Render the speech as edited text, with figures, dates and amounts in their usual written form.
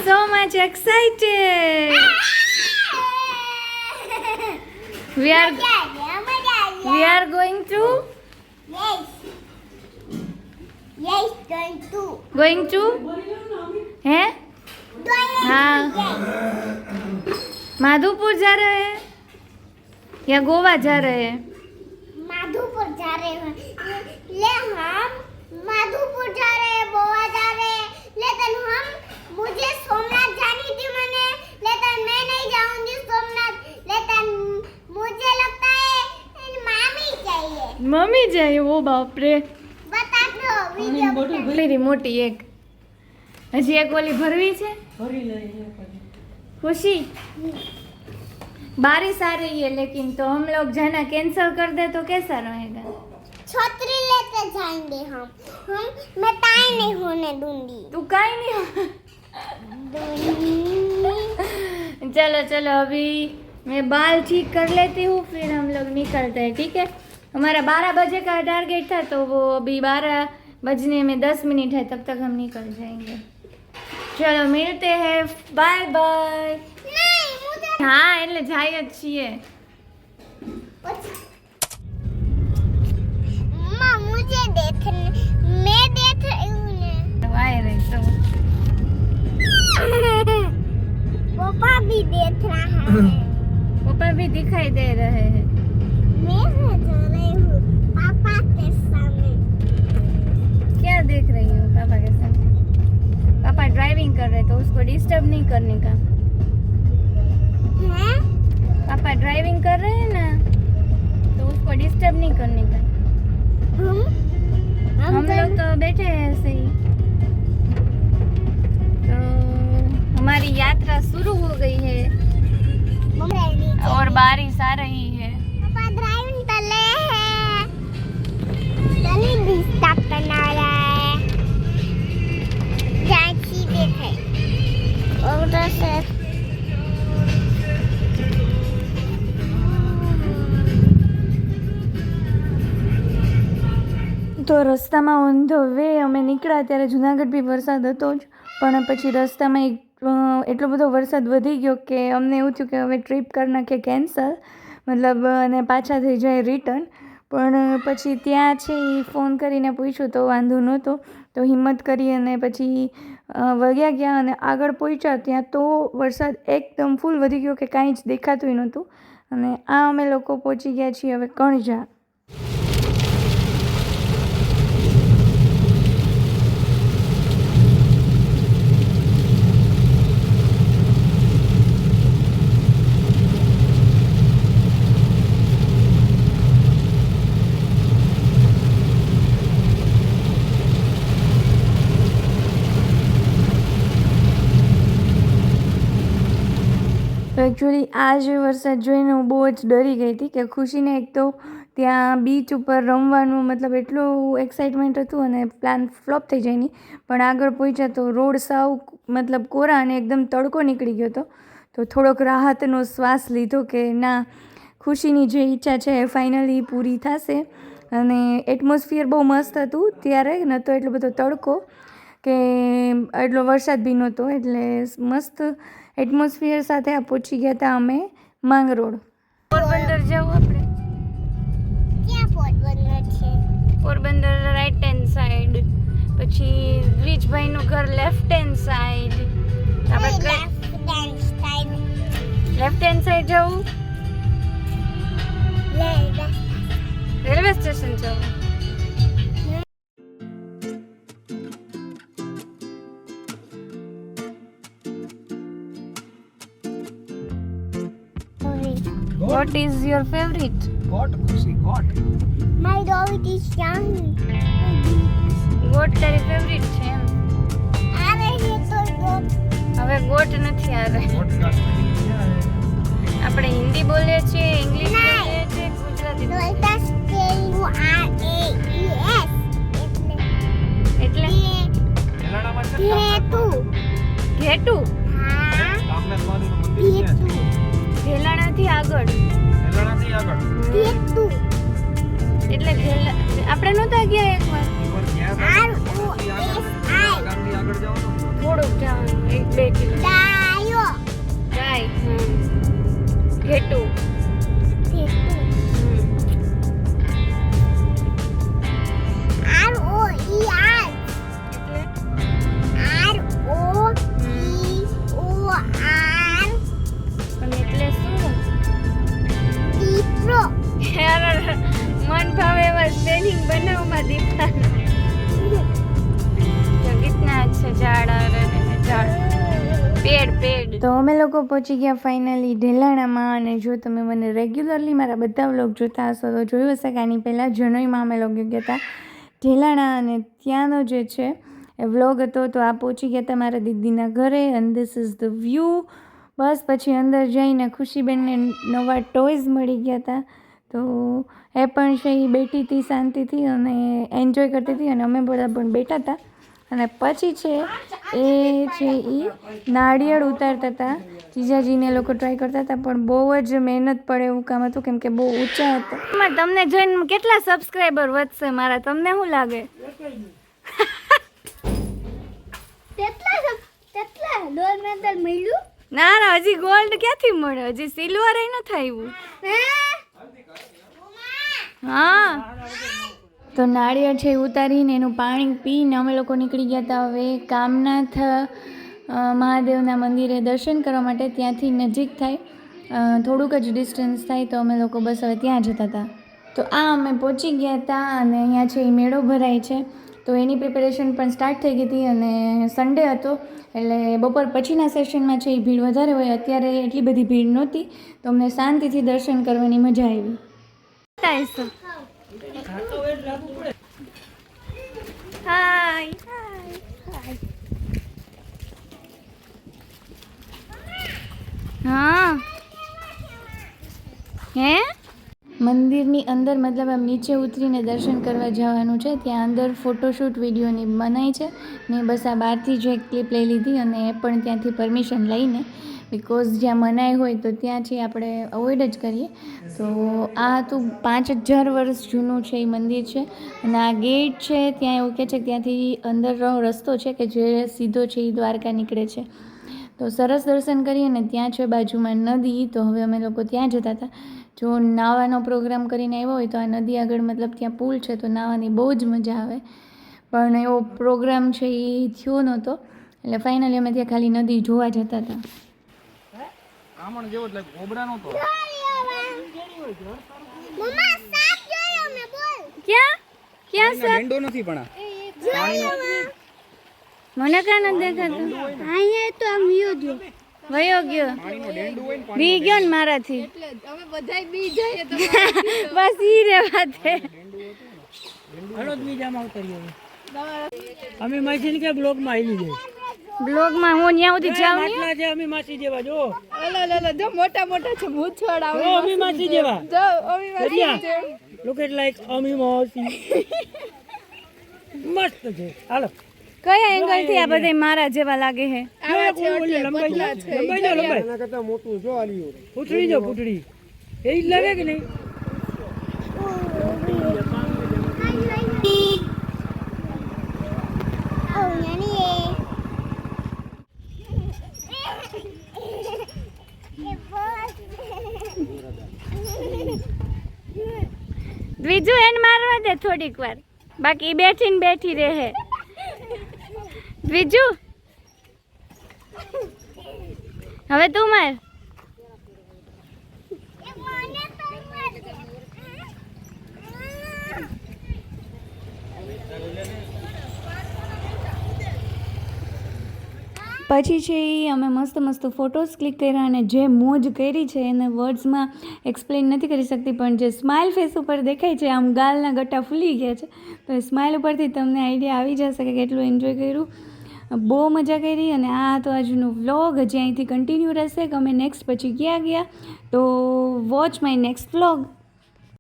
so much excited. We are going to going to है हाँ माधोपुर जा रहे हैं या गोवा जा रहे हैं? माधोपुर जा रहे हैं ले हम माधोपुर जा रहे हैं गोवा जा रहे हैं लेकिन हम मुझे सोमनाथ जानी थी मैंने लेकिन मैं नहीं जाऊंगी सोमनाथ लेकिन मुझे लगता है मामी चाहिए मम्मी जाए वो बाप रे बता दो वीडियो मेरी मोटी एक हजी एक ओली भरवी छे खुशी बारिश आ रही है लेकिन तो हम लोग जाना कैंसिल कर दे तो कैसा रहेगा? छतरी लेते जाएंगे हम मैं टाइम नहीं होने दूंगी तू काई नहीं चलो चलो अभी मैं बाल ठीक कर लेती हूँ फिर हम लोग निकलते हैं ठीक है। हमारा 12 बजे का टारगेट था तो वो अभी 12 बजने में 10 मिनट है तब तक हम निकल जाएंगे। चलो मिलते हैं बाय बाय। हाँ એટલે જાય જ છીએ। मम्मा मुझे देखने मैं देख रही हूँ आए रही तो पापा भी देख रहा है पापा भी दिखाई दे रहे हैं। मैं देख रही हूँ पापा के सामने। क्या देख रही हो पापा के सामने? पापा ड्राइविंग कर रहे तो उसको डिस्टर्ब नहीं करने का। हैं? पापा ड्राइविंग कर रहे हैं ना तो उसको डिस्टर्ब नहीं करने का। हम लोग तो बैठे हैं ऐसे ही। तो हमारी यात्रा शुरू हो गई है और बारिश आ रही है। पापा ड्राइविंग कर रहे हैं चलिए डिस्टर्ब करना रहा है चाची देखे और उधर से તો રસ્તામાં ઓન ધ વે અમે નીકળ્યા ત્યારે જુનાગઢ બી વરસાદ હતો જ પણ પછી રસ્તામાં એટલો બધો વરસાદ વધી ગયો કે અમને એવું થયું કે હવે ટ્રીપ કરી નાખીએ કેન્સલ મતલબ અને પાછા થઈ જાય રિટર્ન પણ પછી ત્યાં છે એ ફોન કરીને પૂછ્યું તો વાંધો નહોતો તો હિંમત કરી અને પછી વગ્યા ગયા અને આગળ પહોંચ્યા ત્યાં તો વરસાદ એકદમ ફૂલ વધી ગયો કે કાંઈ જ દેખાતું નહોતું અને આ અમે લોકો પહોંચી ગયા છીએ હવે કણજા। એકચ્યુઅલી આ જે વરસાદ જોઈને હું બહુ જ ડરી ગઈ હતી કે ખુશીને એક તો ત્યાં બીચ ઉપર રમવાનું મતલબ એટલું એક્સાઇટમેન્ટ હતું અને પ્લાન ફ્લોપ થઈ જાય નહીં પણ આગળ પહોંચ્યા તો રોડ સાવ મતલબ કોરા અને એકદમ તડકો નીકળી ગયો હતો તો થોડોક રાહતનો શ્વાસ લીધો કે ના ખુશીની જે ઈચ્છા છે એ ફાઇનલી પૂરી થશે અને એટમોસ્ફિયર બહુ મસ્ત હતું ત્યારે નહોતો એટલો બધો તડકો કે એટલો વરસાદ બી નહોતો એટલે મસ્ત એટમોસ્ફિયર સાથે આ પહોંચી ગયા હતા અમે માંગરોળ। પોરબંદર જવું આપણે क्या पोरबंदर છે પોરબંદર રાઈટ હેન્ડ સાઈડ પછી દ્વિજભાઈનું ઘર લેફ્ટ હેન્ડ સાઈડ આપણે લેફ્ટ હેન્ડ સાઈડ જવું રેલવે સ્ટેશન જવું। What is your favorite? Goat, Kushi, goat. My favorite is Shani. ગોટ તારી ફેવરિટ છે એમ? આવે છે તો goat. હવે ગોટ નથી આવે। Goat का spelling क्या है? આપણે હિન્દી બોલીએ છીએ ઇંગ્લિશ નહીં. બોલીએ છીએ ગુજરાતી તો બોલીએ এটা સ્પેલિંગ RAES એટલે તેલંગાણામાં છે ઘેટુ ઘેટુ હા રામનાથ મહાદેવનું મંદિર છે ઘેટુ ઘેલાણાથી આગળ તેલંગાણાથી આગળ ઘેટુ એટલે આપણે નહોતા ગયા એકવાર એકવાર ગયા હતા, ત્યાંથી આગળ જાઓ ને, થોડુંક જવાનું 1-2 કિલોમીટર તો અમે લોકો પહોંચી ગયા ફાઇનલી ઢેલાણામાં. અને જો તમે મને રેગ્યુલરલી મારા બધા વ્લોગ જોતા હશો તો જોયું હશે કે આની પહેલાં જનોઈમાં અમે લોકો ગયા હતા ઢેલાણા. અને ત્યાંનો જે છે એ વ્લોગ હતો. તો આ પહોંચી ગયા હતા મારા દીદીના ઘરે. And this is the view. બસ પછી અંદર જઈને ખુશીબેનને નવા ટોયઝ મળી ગયા હતા. તો એ પણ છે એ બેઠી હતી શાંતિથી અને એન્જોય કરતી હતી અને અમે બધા પણ બેઠા હતા. અને પછી છે એ છે એ નાળિયેર ઉતારતા હતા. જીજાજીને લોકો ટ્રાય કરતા હતા પણ બહુ જ મહેનત પડે એવું કામ હતું કેમ કે બહુ ઊંચા હતા. તમને જોઈને કેટલા સબસ્ક્રાઈબર વધશે મારા, તમને શું લાગે? કેટલા ગોલ્ડ મેડલ મળ્યું? ના ના, હજી ગોલ્ડ ક્યાંથી મળે, હજી સિલ્વર ન થયું. હા, તો નાળિયેર છે ઉતારીને એનું પાણી પીને અમે લોકો નીકળી ગયા હતા હવે કામનાથ મહાદેવના મંદિરે દર્શન કરવા માટે. ત્યાંથી નજીક થાય, થોડુંક જ ડિસ્ટન્સ થાય, તો અમે લોકો બસ હવે ત્યાં જતા હતા. તો આ અમે પહોંચી ગયા હતા અને અહીંયા છે એ મેળો ભરાય છે તો એની પ્રિપેરેશન પણ સ્ટાર્ટ થઈ ગઈ હતી. અને સન્ડે હતો એટલે બપોર પછીના સેશનમાં છે એ ભીડ વધારે હોય. અત્યારે એટલી બધી ભીડ નહોતી તો અમને શાંતિથી દર્શન કરવાની મજા આવી. હાય હા હે મંદિરની અંદર મતલબ આમ નીચે ઉતરીને દર્શન કરવા જવાનું છે. ત્યાં અંદર ફોટોશૂટ વિડીયોની મનાઈ છે ને બસ આ બહારથી જ એક ક્લિપ લઈ લીધી અને એ પણ ત્યાંથી પરમિશન લઈને, બિકોઝ જ્યાં મનાઈ હોય તો ત્યાંથી આપણે અવોઇડ જ કરીએ. તો આ હતું 5000 વર્ષ જૂનું છે એ મંદિર છે. અને આ ગેટ છે ત્યાં એવું કહે છે કે ત્યાંથી અંદરનો રસ્તો છે કે જે સીધો છે એ દ્વારકા નીકળે છે. તો સરસ દર્શન કરીએ ને ત્યાં છે બાજુમાં નદી. તો હવે અમે લોકો ત્યાં જતા હતા. જો નાવાનો પ્રોગ્રામ કરીને આવ્યો હોય તો આ નદી આગળ મતલબ ત્યાં પુલ છે તો નાવાની બહુ જ મજા આવે. પણ એવો પ્રોગ્રામ છે એ થયો નહોતો એટલે ફાઇનલી અમે ત્યાં ખાલી નદી જોવા જતા હતા. આમણ જેવો જ લાગે, કોબરા નહોતો. મમ્મા સાપ જોયો મે, બોલ. ક્યાં ક્યાં સર? ડંડો નથી પણ આ. મને કાં નથી દેખાતું? અહીંયા તો આમ યો ગયો. વયો ગયો, પાણીનો ડંડો હોય ને બી ગયો ને મારાથી. અમે બધાય બી જઈએ તો બસ ઈ રે વાત હે. હળદ બીજામાં ઉતરીએ અમે માસી કે બ્લોગ માં આવી જાય બ્લોગમાં હું ત્યાં સુધી જાઉં ને. આટલા છે અમે માસી જેવા જો લો જો મોટા મોટા છે મૂછડ આવે જો અમે માસી જેવા જો અમે દરિયા લુક એટ લાઈક અમે માસી મસ્ત છે. હાલો કયા એંગલ થી આ બધા મારા જેવા લાગે છે? લંબાઈ પૂછડી જો પૂછડી એ જ લાગે કે નહીં? બીજું એને મારવા દે થોડીક વાર, બાકી બેઠી ને બેઠી રહે. બીજું હવે તું માર. પછી છે એ અમે મસ્ત મસ્ત ફોટોઝ ક્લિક કર્યા અને જે મોજ કરી છે એને વર્ડ્સમાં એક્સપ્લેન નથી કરી શકતી. પણ જે સ્માઇલ ફેસ ઉપર દેખાય છે, આમ ગાલના ગટ્ટા ફૂલી ગયા છે, તો એ સ્માઇલ ઉપરથી તમને આઈડિયા આવી જશે કે કેટલું એન્જોય કર્યું. બહુ મજા કરી. અને આ તો આજનો વ્લોગ હજી અહીંથી કન્ટિન્યુ રહેશે કે અમે નેક્સ્ટ પછી ક્યાં ગયા. તો વોચ માય નેક્સ્ટ વ્લોગ.